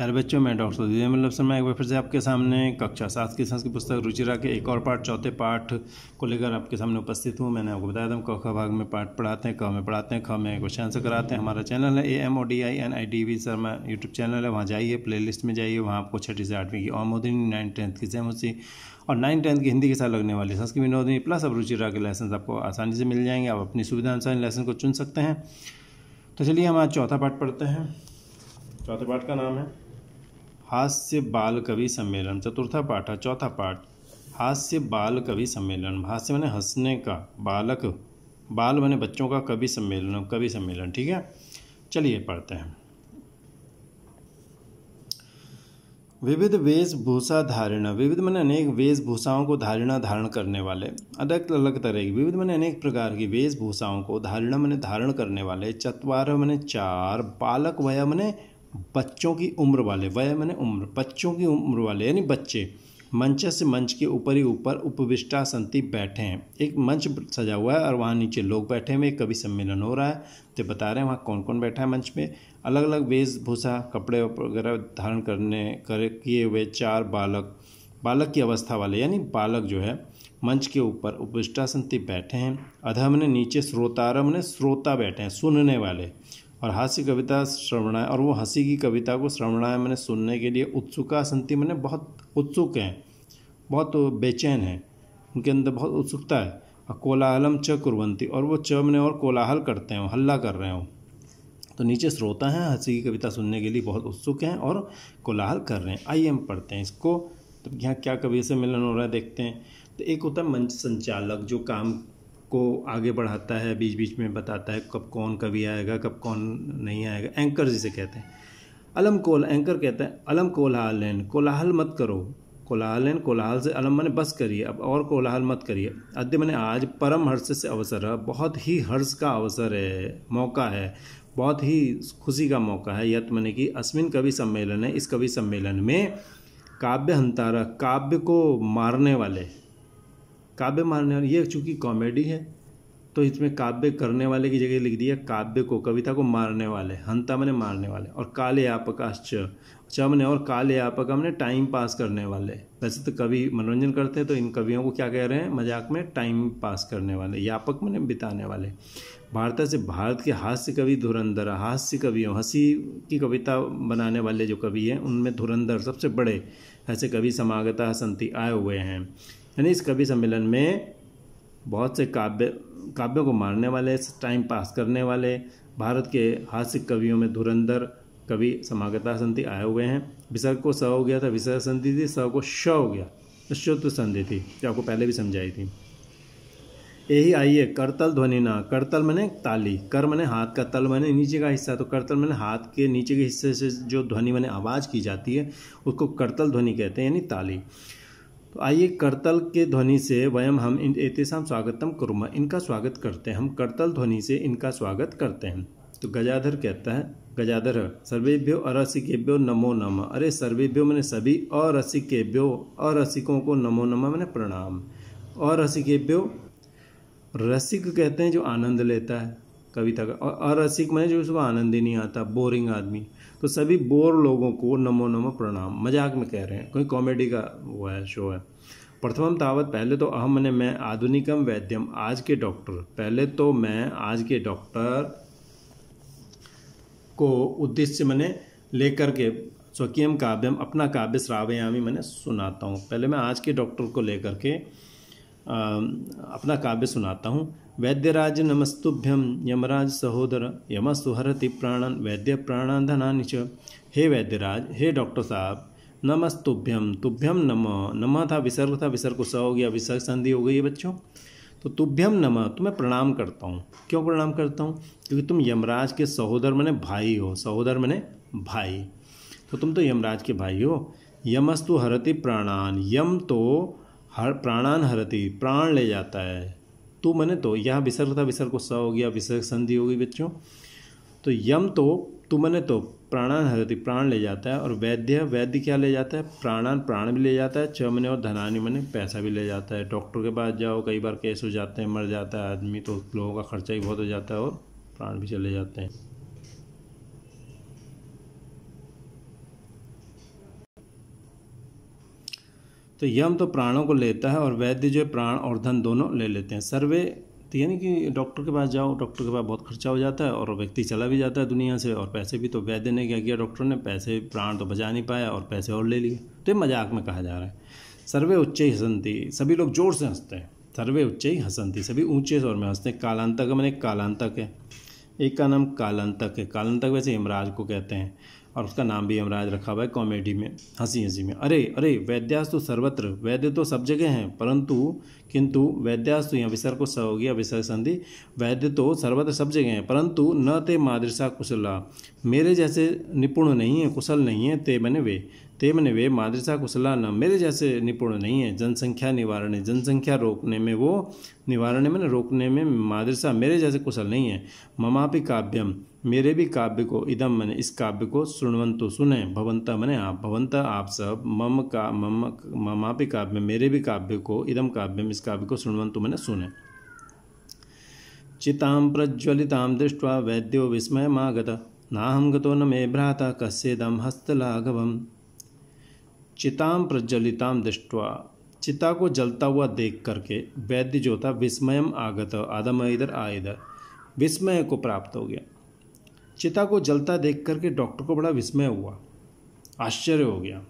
प्यारे बच्चों, मैं डॉक्टर मतलब सर मैं एक बार फिर से आपके सामने कक्षा 7 की संस्कृत पुस्तक रुचिरा के एक और पाठ, चौथे पाठ को लेकर आपके सामने उपस्थित हूँ। मैंने आपको बताया था हम क ख भाग में पाठ पढ़ाते हैं, क में पढ़ाते हैं, ख में क्वेश्चन आंसर कराते हैं। हमारा चैनल है AMODINIDV शर्मा यूट्यूब चैनल है। वहाँ जाइए, प्लेलिस्ट में जाइए, वहाँ आपको 6ठी से 8वीं की औमोदिनी, 9th 10th की जयमुसी और 9th 10th की हिंदी के साथ लगने वाली संस्कृत विनोदिनी प्लस अब रुचिरा के लेसन आपको आसानी से मिल जाएंगे। आप अपनी सुविधा अनुसार लेसन को चुन सकते हैं। तो चलिए हम आज चौथा पाठ पढ़ते हैं। चौथे पाठ का नाम है हास्य बाल कवि सम्मेलन। चतुर्था पाठ है, चौथा पाठ हास्य बाल कवि सम्मेलन। हास्य माने हंसने का, बालक बाल माने बच्चों का, कवि सम्मेलन कवि सम्मेलन। ठीक है, चलिए पढ़ते हैं। विविध वेशभूषा धारणा। विविध माने अनेक वेशभूषाओं को धारण करने वाले, अलग अलग तरह की। विविध माने अनेक प्रकार की वेशभूषाओं को, धारणा माने धारण करने वाले, चत्वार माने चार, बालक वया माने बच्चों की उम्र वाले, वय माने उम्र, बच्चों की उम्र वाले यानी बच्चे, मंच से मंच के ऊपर ही ऊपर उपविष्टा संति बैठे हैं। एक मंच सजा हुआ है और वहाँ नीचे लोग बैठे हुए, कवि सम्मेलन हो रहा है। तो बता रहे हैं वहाँ कौन कौन बैठा है मंच पे। अलग अलग वेशभूषा, कपड़े वगैरह धारण किए हुए चार बालक की अवस्था वाले यानी बालक जो है मंच के ऊपर उपविष्टा संति बैठे हैं। अधः माने नीचे, श्रोतार माने श्रोता बैठे हैं, सुनने वाले। और हास्य कविता श्रवणाय, और वो हंसी की कविता को श्रवणाय मैंने सुनने के लिए उत्सुका संति मैंने बहुत उत्सुक हैं, बहुत बेचैन हैं, उनके अंदर बहुत उत्सुकता है। और कोलाहलम च कुर्वंती, और वो च मैंने और कोलाहल करते हैं, हल्ला कर रहे हो। तो नीचे श्रोता हैं, हंसी की कविता सुनने के लिए बहुत उत्सुक हैं और कोलाहल कर रहे हैं। आइए हम पढ़ते हैं इसको। तो यहाँ क्या कवि से मिलन हो रहा है देखते हैं। तो एक होता है मंच संचालक जो काम को आगे बढ़ाता है, बीच बीच में बताता है कब कौन कवि आएगा, कब कौन नहीं आएगा। एंकर जिसे कहते हैं। एंकर कहता है अलम कोलाहलन, कोलाहल मत करो। कोलाहलन, कोलाहल से अलम माने बस करिए, अब और कोलाहल मत करिए। अद्य माने आज, परम हर्ष से अवसर है, बहुत ही हर्ष का अवसर है, मौका है, बहुत ही खुशी का मौका है। यत माने कि अस्मिन कवि सम्मेलन है, इस कवि सम्मेलन में काव्य हंतारा, काव्य को मारने वाले, काव्य मारने वाले। ये चूँकि कॉमेडी है तो इसमें काव्य करने वाले की जगह लिख दिया काव्य को, कविता को मारने वाले। हंता मैंने मारने वाले। और काले यापकाश्च, मैंने और काले यापका मैंने टाइम पास करने वाले। वैसे तो कवि मनोरंजन करते हैं, तो इन कवियों को क्या कह रहे हैं मजाक में, टाइम पास करने वाले। यापक मैंने बिताने वाले। भारत से, भारत के हास्य कवि धुरंधर, हास्य कवियों, हंसी की कविता बनाने वाले जो कवि हैं उनमें धुरंधर सबसे बड़े ऐसे कवि समागता संति आए हुए हैं। यानी इस कवि सम्मेलन में बहुत से काव्यों को मारने वाले, टाइम पास करने वाले भारत के हास्य कवियों में धुरंधर कवि समागता संति आए हुए हैं। विसर्ग को स हो गया था, विसर्ग संधि थी, स को श हो गया, श्रुत संधि थी, जो आपको पहले भी समझाई थी। यही आइए करतल ध्वनि ना, करतल मैंने ताली, कर मैंने हाथ का, तल मैंने नीचे का हिस्सा, तो करतल मैंने हाथ के नीचे के हिस्से से जो ध्वनि मैंने आवाज़ की जाती है उसको करतल ध्वनि कहते हैं, यानी ताली। तो आइए करतल के ध्वनि से वयम हम एतेषां स्वागतम कुर्मः, इनका स्वागत करते हैं, हम करतल ध्वनि से इनका स्वागत करते हैं। तो गजाधर कहता है, गजाधर सर्वेभ्यो अरसिकेभ्यो नमो नमः। अरे सर्वेभ्यो मैंने सभी, अरसिकेभ्यो अरसिकों को, नमो नमः मैंने प्रणाम। अरसिकेभ्यो, रसिक कहते हैं जो आनंद लेता है कविता का, और अरसिक मैंने जो उसको आनंद ही नहीं आता, बोरिंग आदमी। तो सभी बोर लोगों को नमो नमः प्रणाम, मजाक में कह रहे हैं, कोई कॉमेडी का वो है, शो है। प्रथमम तावत, पहले तो अहम मैंने मैं, आधुनिकम वैद्यम आज के डॉक्टर, पहले तो मैं आज के डॉक्टर को उद्देश्य मैंने लेकर के, स्वकीयम काव्यम अपना काव्य, श्रावयामी मैंने सुनाता हूँ। पहले मैं आज के डॉक्टर को लेकर के अपना काव्य सुनाता हूँ। वैद्यराज नमस्तुभ्यम, यमराज सहोदर, यमस्तुहरति प्राणन, वैद्य प्राणान धनानि च। हे वैद्यराज, हे डॉक्टर साहब, नमस्तुभ्यम, तुभ्यम नमः, नमः था विसर्ग था, विसर्ग को स हो गया, विसर्ग संधि हो गई है बच्चों। तो तुभ्यम नमः, तुम्हें प्रणाम करता हूँ। क्यों प्रणाम करता हूँ? क्योंकि तुम यमराज के सहोदर मैंने भाई हो, सहोदर मैंने भाई, तो तुम तो यमराज के भाई हो। यमस्तु हरति प्राणान, यम तो हर प्राणान हरति, प्राण ले जाता है। तू मैंने तो, यहाँ विसर्ग था, विसर्ग को स हो गया, विसर्ग संधि हो गई बच्चों। तो यम तो, तू मैंने तो प्राणान हरति, प्राण ले जाता है। और वैद्य, वैद्य क्या ले जाता है? प्राणान, प्राण भी ले जाता है। च मैंने, और धनानि मैंने पैसा भी ले जाता है। डॉक्टर के पास जाओ, कई बार केस हो जाते हैं, मर जाता है आदमी, तो लोगों का खर्चा ही बहुत हो जाता है और प्राण भी चले जाते हैं। तो यम तो प्राणों को लेता है और वैद्य जो है प्राण और धन दोनों ले लेते हैं। सर्वे तो यानी कि डॉक्टर के पास जाओ, डॉक्टर के पास बहुत खर्चा हो जाता है और व्यक्ति चला भी जाता है दुनिया से, और पैसे भी। तो वैद्य ने क्या किया, डॉक्टर ने पैसे, प्राण तो बचा नहीं पाया और पैसे और ले लिए। तो ये मजाक में कहा जा रहा है। सर्वे उच्च ही हसंती, सभी लोग जोर से हंसते हैं। सर्वे उच्च ही हसंती, सभी ऊंचे स्वर में हंसते हैं। कालांतक मैंने कालांतक है, एक का नाम कालांतक है। कालांतक वैसे यमराज को कहते हैं और उसका नाम भी यमराज रखा हुआ है कॉमेडी में, हंसी हंसी में। अरे अरे वैद्यास्तु सर्वत्र, वैद्य तो सब जगह हैं, परंतु किंतु वैद्यास्तु, यहाँ विसर्ग को स हो गया, विसर्ग संधि। वैद्य तो सर्वत्र सब जगह हैं, परंतु न ते मादृशा कुशला, मेरे जैसे निपुण नहीं है, कुशल नहीं है। ते मैंने वे मादृशा कुशला न, मेरे जैसे निपुण नहीं है। जनसंख्या निवारण, जनसंख्या रोकने में, वो निवारण मैंने रोकने में, मादृशा मेरे जैसे कुशल नहीं है। ममापि काव्यम, मेरे भी काव्य को, इदम मैंने इस काव्य को, सुनवंतु सुने, भवंता मैंने आप, भवंता आप सब, ममापि काव्य मेरे भी काव्य को, इदम काव्यम इस काव्य को, सुनवंतु मैंने सुने। चितां प्रज्वलितां दृष्ट्वा वैद्यो विस्मयमागत, नाहं गतो न मे भ्राता कस्येदं हस्तलाघवम्। चितां प्रज्वलितां दृष्ट्वा, चिता को जलता हुआ देख करके वैद्य जो था, विस्मयम आगत, आदम इधर आ इधर, विस्मय को प्राप्त हो गया। चिता को जलता देख करके डॉक्टर को बड़ा विस्मय हुआ, आश्चर्य हो गया।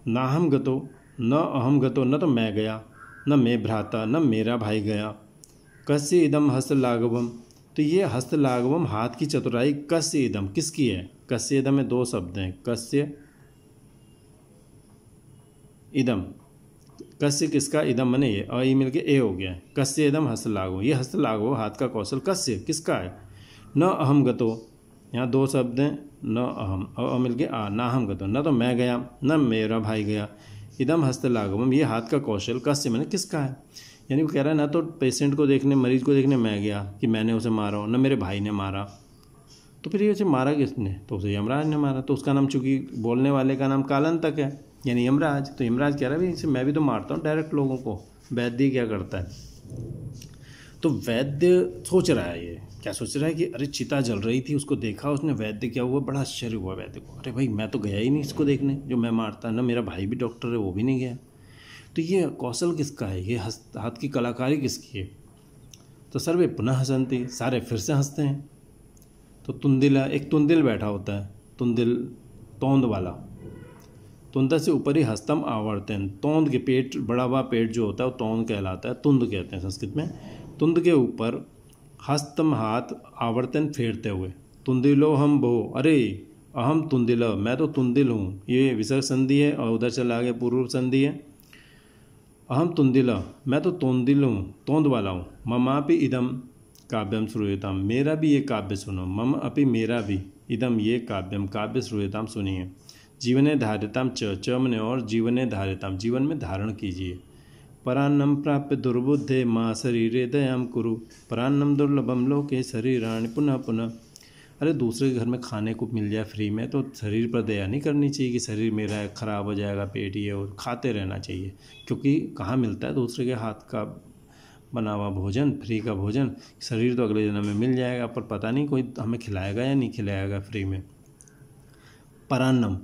नाहम गतो, न अहम गतो, न तो मैं गया, न मैं भ्राता, न मेरा भाई गया। कस्य इदम हस्तलाघवम, तो ये हस्तलाघवम हाथ की चतुराई, कस्य इदम किसकी है। कस्य इदम में दो शब्द हैं, कस्य इदम, कस्य किसका, इदम मने ये, और ये मिलके ए हो गया। कस्य इदम हस्तलाघवम, ये हस्तलाघव हाथ का कौशल कस्य किसका है। न अहम गतो, यहाँ दो शब्द हैं, न अहम और मिलके आ, ना हम गतो, न तो मैं गया न मेरा भाई गया। इदम हस्तलाघवम, ये हाथ का कौशल कस्य मैंने किसका है। यानी वो कह रहा है ना तो पेशेंट को देखने, मरीज को देखने मैं गया कि मैंने उसे मारा हो, न मेरे भाई ने मारा। तो फिर ये उसे मारा किसने, तो उसे यमराज ने मारा। तो उसका नाम, चूंकि बोलने वाले का नाम कालांतक है यानी यमराज, तो यमराज कह रहा है भाई इसे मैं भी तो मारता हूँ डायरेक्ट लोगों को। वैद्य क्या करता है, तो वैद्य सोच रहा है, ये क्या सोच रहा है कि अरे चिता जल रही थी, उसको देखा उसने, वैद्य क्या हुआ, बड़ा आश्चर्य हुआ वैद्य को। अरे भाई मैं तो गया ही नहीं इसको देखने जो मैं मारता, न मेरा भाई भी डॉक्टर है वो भी नहीं गया। तो ये कौशल किसका है, ये हाथ की कलाकारी किसकी है। तो सर्वे पुनः हंसंती, सारे फिर से हंसते हैं। तो तुंदिला, एक तुंदिल बैठा होता है, तुंदिल तोंद वाला, तुंद से ऊपर ही हस्तम आवर्तन, तोंद के पेट, बड़ा हुआ पेट जो होता है वो तोंद कहलाता है, तुंद कहते हैं संस्कृत में। तुंद के ऊपर हस्तम हाथ, आवर्तन फेरते हुए, तुंदिलो हम भो, अरे अहम तुंदिल, मैं तो तुंदिल हूँ। ये विसर्ग संधि है और उधर चला गया पूर्व संधि है। अहम तुंदिल, मैं तो तुंदिल हूँ, तोंद वाला हूँ। ममापि इदम काव्यम श्रूयताम, मेरा भी ये काव्य सुनो। मम अपि, मेरा भी, इदम ये काव्यम, काव्य श्रूयताम सुनिए। जीवने धार्यताम, च मने और, जीवने धार्यताम, जीवन में धारण कीजिए। परान्नम प्राप्य दुर्बुद्धे माँ शरीरे दयाम कुरु, परान्नम दुर्लभम लोके शरीराणि पुनः पुनः। अरे दूसरे के घर में खाने को मिल जाए फ्री में तो शरीर पर दया नहीं करनी चाहिए कि शरीर मेरा है ख़राब हो जाएगा, पेट ही है, और खाते रहना चाहिए। क्योंकि कहाँ मिलता है दूसरे के हाथ का बना हुआ भोजन, फ्री का भोजन। शरीर तो अगले जन्म में मिल जाएगा, पर पता नहीं कोई हमें खिलाएगा या नहीं खिलाएगा फ्री में। परान्नम,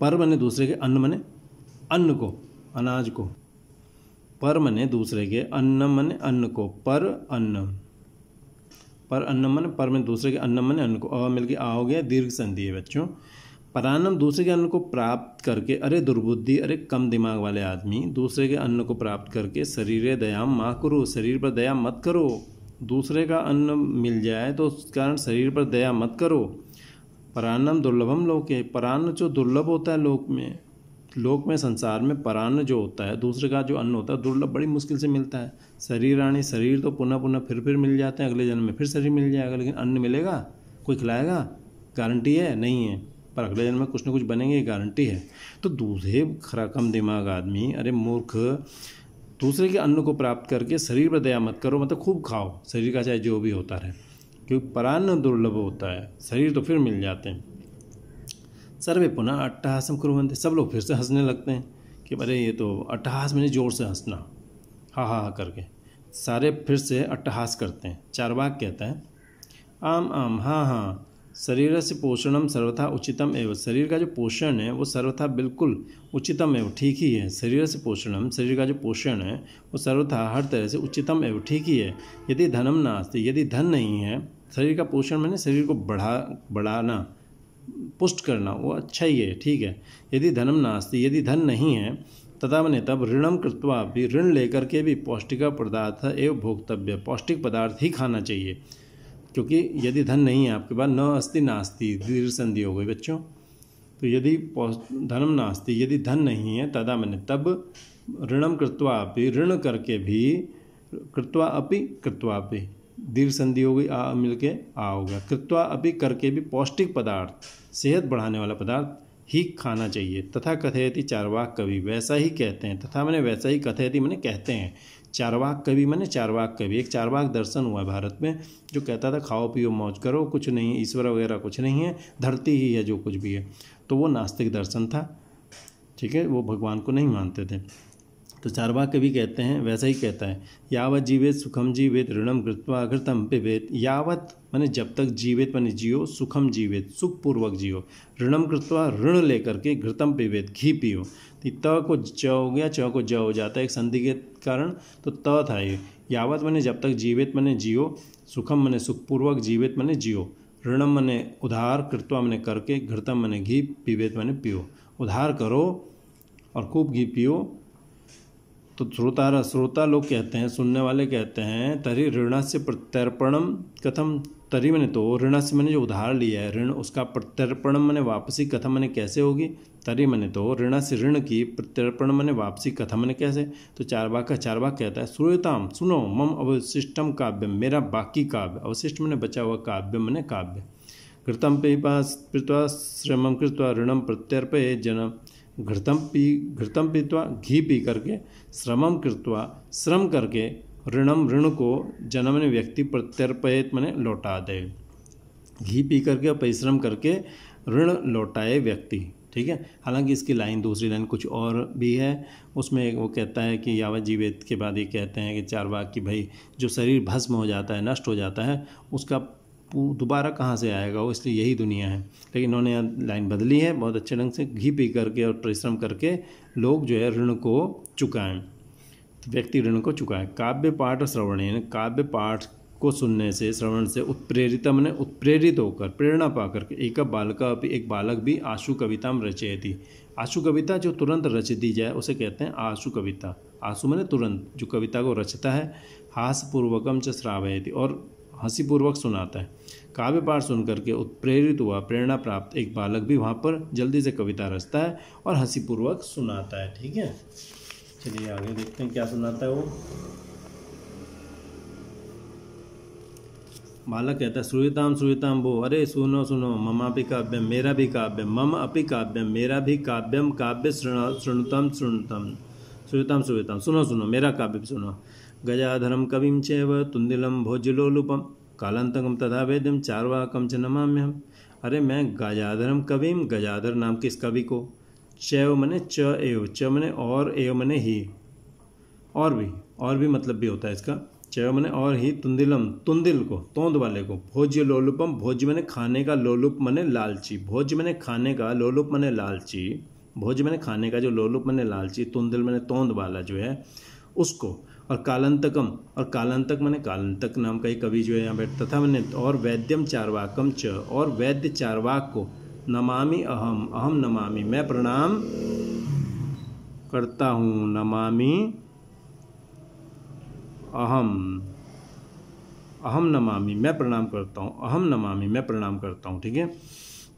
पर मने दूसरे के, अन्न मने अन्न को, अनाज को। पर मने दूसरे के, अन्न मने अन्न को, पर अन्न, पर अन्न मने पर में दूसरे के, अन्न मने अन्न को, और मिलके आ हो गया, दीर्घ संधि है बच्चों। परान्नम दूसरे के अन्न को प्राप्त करके, अरे दुर्बुद्धि, अरे कम दिमाग वाले आदमी, दूसरे के अन्न को प्राप्त करके शरीरे दयाम माँ करो, शरीर पर दया मत करो। दूसरे का अन्न मिल जाए तो उस कारण शरीर पर दया मत करो। परान्नम दुर्लभम लोके, परान्न जो दुर्लभ होता है लोक में संसार में, परान्न जो होता है दूसरे का जो अन्न होता है दुर्लभ, बड़ी मुश्किल से मिलता है। शरीराणि, शरीर तो पुनः पुनः फिर मिल जाते हैं, अगले जन्म में फिर शरीर मिल जाएगा, लेकिन अन्न मिलेगा, कोई खिलाएगा, गारंटी है नहीं है, पर अगले जन्म में कुछ न कुछ बनेंगे, गारंटी है। तो दूसरे खरा कम दिमाग आदमी, अरे मूर्ख, दूसरे के अन्न को प्राप्त करके शरीर पर दया मत करो, मतलब खूब खाओ शरीर का चाहे जो भी होता रहे, क्योंकि परान्न दुर्लभ होता है, शरीर तो फिर मिल जाते हैं। सर्वे पुनः अट्टहासम कुर्वन्ति, सब लोग फिर से हंसने लगते हैं कि अरे ये तो अट्टहास मैंने जोर से हंसना, हा हा हा करके सारे फिर से अट्टहास करते हैं। चारवाक कहता है आम आम हाँ हाँ, शरीर से पोषणम सर्वथा उचितम एवं, शरीर का जो पोषण है वो सर्वथा बिल्कुल उचितम एवं ठीक ही है। शरीर से पोषणम, शरीर का जो पोषण है वो सर्वथा हर तरह से उचितम एवं ठीक ही है। यदि धनम नास्ति, यदि धन नहीं है, शरीर का पोषण मैंने शरीर को बढ़ाना, पुष्ट करना, वो अच्छा ही है, ठीक है। यदि धनम नास्ति, यदि धन नहीं है, तथा मैंने तब ऋणम कृत्वा भी, ऋण लेकर के भी पौष्टिक पदार्थ एवं भोक्तव्य, पौष्टिक पदार्थ ही खाना चाहिए। क्योंकि यदि धन नहीं है आपके पास, न अस्ति नास्ति, दीर्घ संधि हो गई बच्चों। तो यदि धनम नास्ति, यदि धन नहीं है, तदा मैंने तब ऋणम कृत्वा अपि, ऋण करके भी, कृत्वा अपि दीर्घ संधि हो गई, आ मिलके आ होगा, कृत्वा अपि करके भी पौष्टिक पदार्थ, सेहत बढ़ाने वाला पदार्थ ही खाना चाहिए। तथा कथयति चारवाक कवि, वैसा ही कहते हैं। तथा मैंने वैसा ही कथयति मैंने कहते हैं। चारवाक कवि मैंने चारवाक कवि, एक चारवाक दर्शन हुआ है भारत में जो कहता था खाओ पियो मौज करो, कुछ नहीं, ईश्वर वगैरह कुछ नहीं है, धरती ही है जो कुछ भी है। तो वो नास्तिक दर्शन था, ठीक है, वो भगवान को नहीं मानते थे। तो चारवाक कवि कहते हैं, वैसा ही कहता है, यावत जीवेत सुखम जीवेत ऋणम कृत्वा घृतम पिबेत। यावत माने जब तक, जीवेत माने जियो, सुखम जीवेत सुखपूर्वक जियो, ऋणम कृत्वा ऋण लेकर के, घृतम पिबेत घी पियो। त को च हो गया, च को ज हो जाता है एक संधि के कारण, तो त था ये। यावत माने जब तक, जीवेत माने जियो, सुखम माने सुखपूर्वक, जीवेत माने जियो, ऋणम माने उधार, कृत्वा माने करके, घृतम माने घी, पिबेत माने पियो, उधार करो और खूब घी पियो। तो श्रोता लोग कहते हैं, सुनने वाले कहते हैं, तरी ऋणस्य प्रत्यर्पणम कथम, तरी मैंने तो ऋणस्य मैंने जो उधार लिया है ऋण, उसका प्रत्यर्पणम मैंने वापसी कथम मैंने कैसे होगी। तरी मैंने तो ऋणस्य, ऋण की, प्रत्यर्पण मैंने वापसी कथम मैंने कैसे। तो चारवाक कहता है, श्रूयताम सुनो, मम अवशिष्टम काव्यम, मेरा बाकी काव्य, अवशिष्ट मैंने बचा हुआ काव्य मैंने काव्य, घृतम पीत्वा श्रमम कृत्वा ऋणम प्रत्यर्पये जन, घृतम पीत्वा घी पी करके, श्रमम कृत्वा श्रम करके, ऋणम ऋण को, जन्म ने व्यक्ति, प्रत्यर्पयत मैंने लौटा दे, घी पी करके और परिश्रम करके ऋण लौटाए व्यक्ति, ठीक है। हालांकि इसकी लाइन, दूसरी लाइन कुछ और भी है, उसमें वो कहता है कि यावत जीवेत के बाद ये कहते हैं कि चारवाक की भाई जो शरीर भस्म हो जाता है, नष्ट हो जाता है, उसका दोबारा कहाँ से आएगा वो, इसलिए यही दुनिया है। लेकिन इन्होंने यहाँ लाइन बदली है बहुत अच्छे ढंग से, घी पी करके और परिश्रम करके लोग जो है ऋण को चुकाएं, व्यक्ति ऋण को चुकाएं। काव्य पाठ श्रवण, काव्य पाठ को सुनने से, श्रवण से, उत्प्रेरित मैंने उत्प्रेरित होकर, प्रेरणा पा करके, एक बालक भी आशु कविताम रचयति, आशु कविता जो तुरंत रच दी जाए उसे कहते हैं आशु कविता। आशु मैंने तुरंत, जो कविता को रचता है, हास्यपूर्वकम च श्रावयति, और हंसीपूर्वक सुनाता है। काव्य पाठ सुन करके उत्प्रेरित हुआ, प्रेरणा प्राप्त एक बालक भी वहाँ पर जल्दी से कविता रचता है और हंसीपूर्वक सुनाता है, ठीक है। चलिए आगे देखते हैं क्या सुनाता है वो। बालक कहता है, श्रूयताम वो, अरे सुनो सुनो, ममापि काव्यम, मेरा भी काव्यम, मम अपि काव्यम, मेरा भी काव्यम, काव्य शृणुतम श्रूयताम, सुनो सुनो, मेरा काव्य सुनो। गजाधरम कविम चैव तुंदिलम भोज्यलोलुपम कालांतकम तथा वेद्यम चारवाकम च नमाम्यहम। अरे मैं गजाधरम कविम, गजाधर नाम के इस कवि को, चैव मने च एव, च मने और, एव मने ही, और भी मतलब भी होता है इसका। चैव मने और ही, तुंदिलम तुंदिल को, तोंद वाले को, भोज्य लोलुपम, भोज्य मने खाने का, लोलुप मने लालची, भोज्य मने खाने का, लोलुप मने लालची, भोज्य मने खाने का, जो लोलुप मने लालची, तुंदिल मने तोंद वाला जो है उसको, और कालांतकम, और कालांतक मैंने कालांतक नाम का एक कवि जो है यहाँ बैठ, तथा मैंने और वैद्यम चारवाकम च, और वैद्य चारवाक को, नमामि अहम नमामि, मैं प्रणाम करता हूँ, नमामि अहम नमामि, मैं प्रणाम करता हूँ, अहम नमामि, मैं प्रणाम करता हूँ, ठीक है।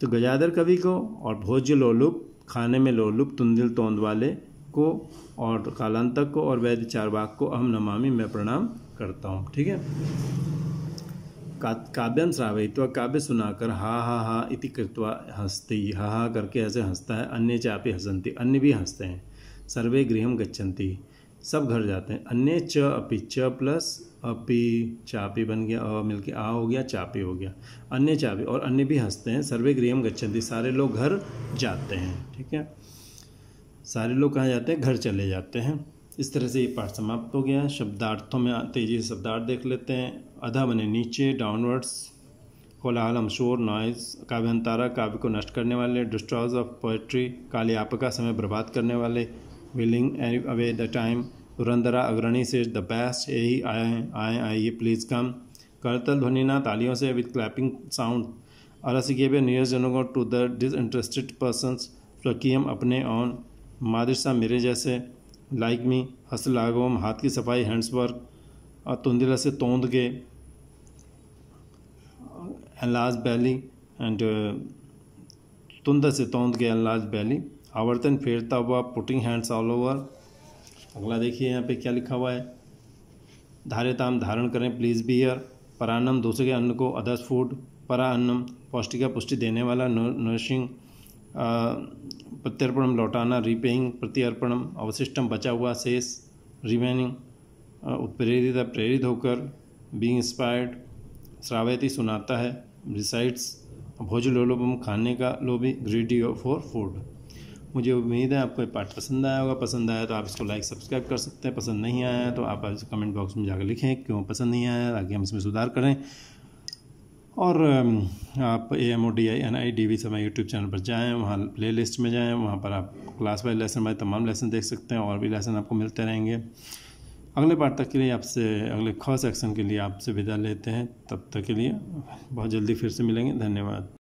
तो गजाधर कवि को, और भोज्य लोलुप, खाने में लोलुप, तुंदिल तोंद वाले को, और कालांतक को, और वैद्य चारवाक को अहम नमामि, मैं प्रणाम करता हूँ, ठीक है। काव्यं श्रावयित्वा, काव्य सुनाकर, हा इति कृत्वा हंसती, हा करके ऐसे हंसता है। अन्य चापि हसन्ति, अन्य भी हंसते हैं। सर्वे गृहं गच्छन्ति, सब घर जाते हैं। अन्य च अपि, च प्लस अपि, चापी बन गया, अ मिलके आ हो गया, चापी हो गया, अन्य चापी, और अन्य भी हंसते हैं। सर्वे गृहं गच्छन्ति, सारे लोग घर जाते हैं, ठीक है। सारे लोग कहाँ जाते हैं, घर चले जाते हैं। इस तरह से ये पाठ समाप्त हो गया। शब्दार्थों में तेजी से शब्दार्थ देख लेते हैं। अधा बने नीचे, डाउनवर्ड्स, कोलाहलम शोर नॉइज, काव्यांतारा काव्य को नष्ट करने वाले, डिस्ट्रॉयज ऑफ पोएट्री कालियापका समय बर्बाद करने वाले, विलिंग अवे द टाइम पुरंदरा अग्रणी से द बेस्ट, यही आइए प्लीज़ कम, करतल ध्वनिना तालियों से विद क्लैपिंग साउंड, अरसिकेबे नियर्जनों टू द डिसइंटरेस्टेड पर्सनस, स्वकीयम अपने ऑन, मादिरसा मेरे जैसे, लाइक मी, हस्तलाघवम हाथ की सफाई हैंड्स वर्क, और तुंदिला से तोंद के, एनलार्ज बैली एंड तुंदा से तोंद के एनलार्ज बैली, आवर्तन फेरता हुआ पुटिंग हैंड्स ऑल ओवर। अगला देखिए यहाँ पे क्या लिखा हुआ है, धार्यताम धारण करें प्लीज़ बी हियर, परान्नम दूसरे के अन्न को अदर्स फूड, परा अन्नम पौष्टिका पुष्टि देने वाला नरिशिंग, प्रत्यर्पणम लौटाना रीपेइंग, प्रत्यर्पणम अवशिष्टम बचा हुआ शेष, रिमेनिंग उत्प्रेरित प्रेरित होकर, बीइंग इंस्पायर्ड, श्रावयति सुनाता है, रिसाइट्स भोजलोलुपम खाने का लोभी, ग्रीडी फॉर फूड। मुझे उम्मीद है आपको ये पाठ पसंद आया होगा, पसंद आया तो आप इसको लाइक सब्सक्राइब कर सकते हैं, पसंद नहीं आया तो आप कमेंट बॉक्स में जाकर लिखें क्यों पसंद नहीं आया ताकि हम इसमें सुधार करें। और आप AMODINIDV से हमारे यूट्यूब चैनल पर जाएं, वहाँ प्ले लिस्ट में जाएं, वहाँ पर आप क्लास वाइज लेसन हमारे तमाम लेसन देख सकते हैं और भी लेसन आपको मिलते रहेंगे। अगले पाठ तक के लिए आपसे, अगले ख सेक्शन के लिए आपसे विदा लेते हैं, तब तक के लिए बहुत जल्दी फिर से मिलेंगे। धन्यवाद।